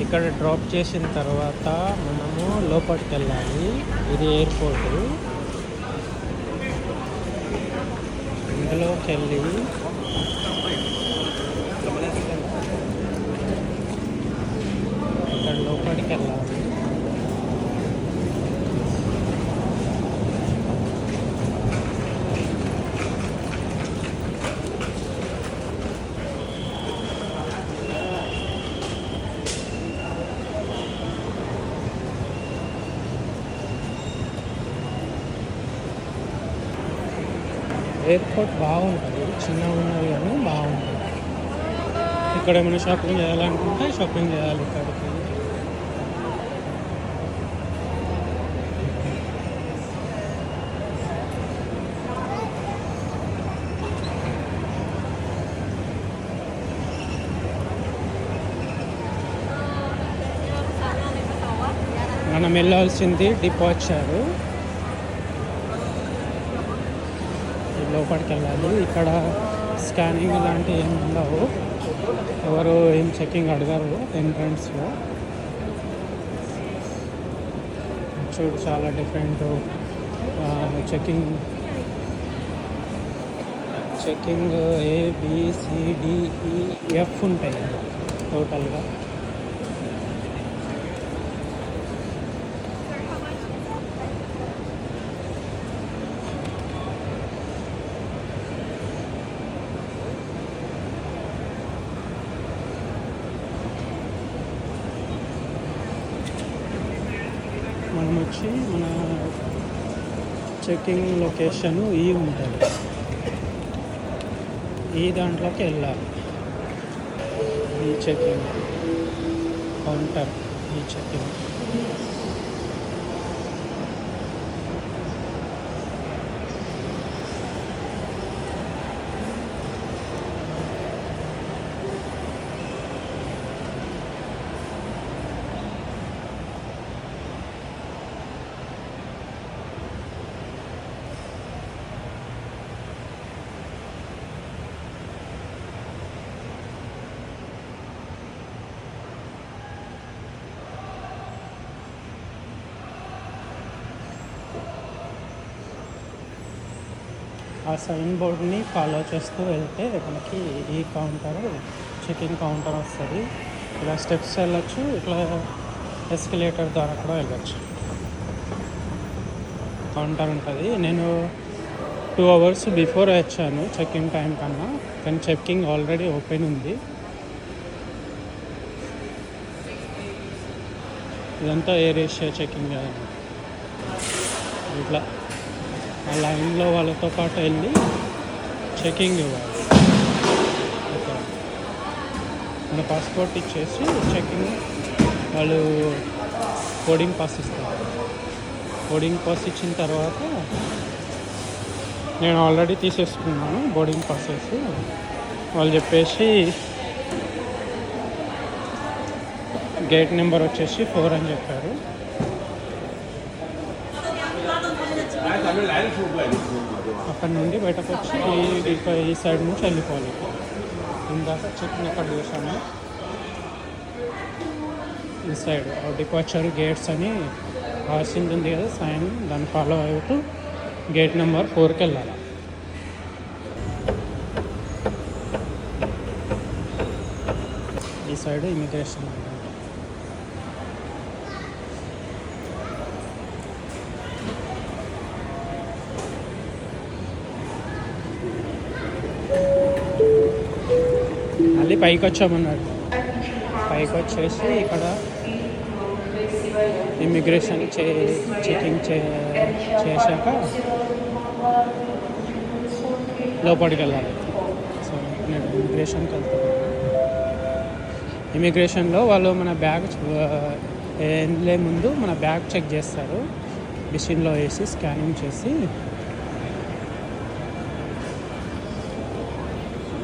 ఇక్కడ డ్రాప్ చేసిన తర్వాత మనము లోపలికి వెళ్ళాలి. ఇది ఎయిర్పోర్టు. ఇందులోకి వెళ్ళి ఇక్కడ లోపలికి వెళ్ళాలి. ఎయిర్పోర్ట్ బాగుంటుంది, చిన్నగా ఉన్నది కానీ బాగుంటుంది. ఇక్కడ ఏమైనా షాపింగ్ చేయాలనుకుంటే షాపింగ్ చేయాలి ఇక్కడికి. మనం వెళ్ళాల్సింది డిపార్చర్. లోపలికి వెళ్ళాలి. ఇక్కడ స్కానింగ్ లాంటివి ఏమి ఉండవు, ఎవరు ఏం చెకింగ్ అడగరు ఎంట్రన్స్లో. చూడు చాలా డిఫరెంట్ చెకింగ్ ABCDEF ఉంటాయి టోటల్గా. మనం వచ్చి మన చెకింగ్ లొకేషన్ ఉంటుంది, ఈ దాంట్లోకి వెళ్ళాలి. ఈ చెకింగ్ కౌంటర్, ఈ చెకింగ్. ఆ సైన్ బోర్డ్ని ఫాలో చేస్తూ వెళ్తే మనకి ఈ కౌంటర్, చెకింగ్ కౌంటర్ వస్తుంది. ఇలా స్టెప్స్ వెళ్ళచ్చు, ఇట్లా ఎస్కలేటర్ ద్వారా కూడా వెళ్ళచ్చు. కౌంటర్ ఉంటుంది. నేను 2 hours బిఫోర్ వచ్చాను చెకింగ్ టైం కన్నా, కానీ చెకింగ్ ఆల్రెడీ ఓపెన్ ఉంది. ఇదంతా ఎయిర్ ఏషియా చెకింగ్. ఇట్లా ఆ లైన్లో వాళ్ళతో పాటు వెళ్ళి చెకింగ్ ఇవ్వాలి. ఓకే, మన పాస్పోర్ట్ ఇచ్చేసి చెకింగ్ వాళ్ళు బోర్డింగ్ పాస్ ఇస్తారు. బోర్డింగ్ పాస్ ఇచ్చిన తర్వాత నేను ఆల్రెడీ తీసేసుకున్నాను బోర్డింగ్ పాసెస్. వాళ్ళు చెప్పేసి గేట్ నెంబర్ వచ్చేసి 4 అని చెప్పారు. అక్కడ నుండి బయటకు వచ్చి ఈ సైడ్ నుంచి వెళ్ళిపోవాలి. ఇందాక చెకింగ్ ఎక్కడ చేశాను, ఈ సైడ్ డిపార్చర్ గేట్స్ అని రాసింది ఉంది కదా సైన్, దాన్ని ఫాలో అవుతూ గేట్ నెంబర్ 4కి వెళ్ళాలి. ఈ సైడ్ ఇమిగ్రేషన్. మళ్ళీ పైకి వచ్చామన్నాడు. పైకి వచ్చేసి ఇక్కడ ఇమిగ్రేషన్ చెకింగ్ చేశాక లోపలికి వెళ్ళాలి. సో నేను ఇమిగ్రేషన్కి వెళ్తాను. ఇమిగ్రేషన్లో వాళ్ళు మన బ్యాగ్ వెళ్ళే ముందు మన బ్యాగ్ చెక్ చేస్తారు, మిషన్లో వేసి స్కానింగ్ చేసి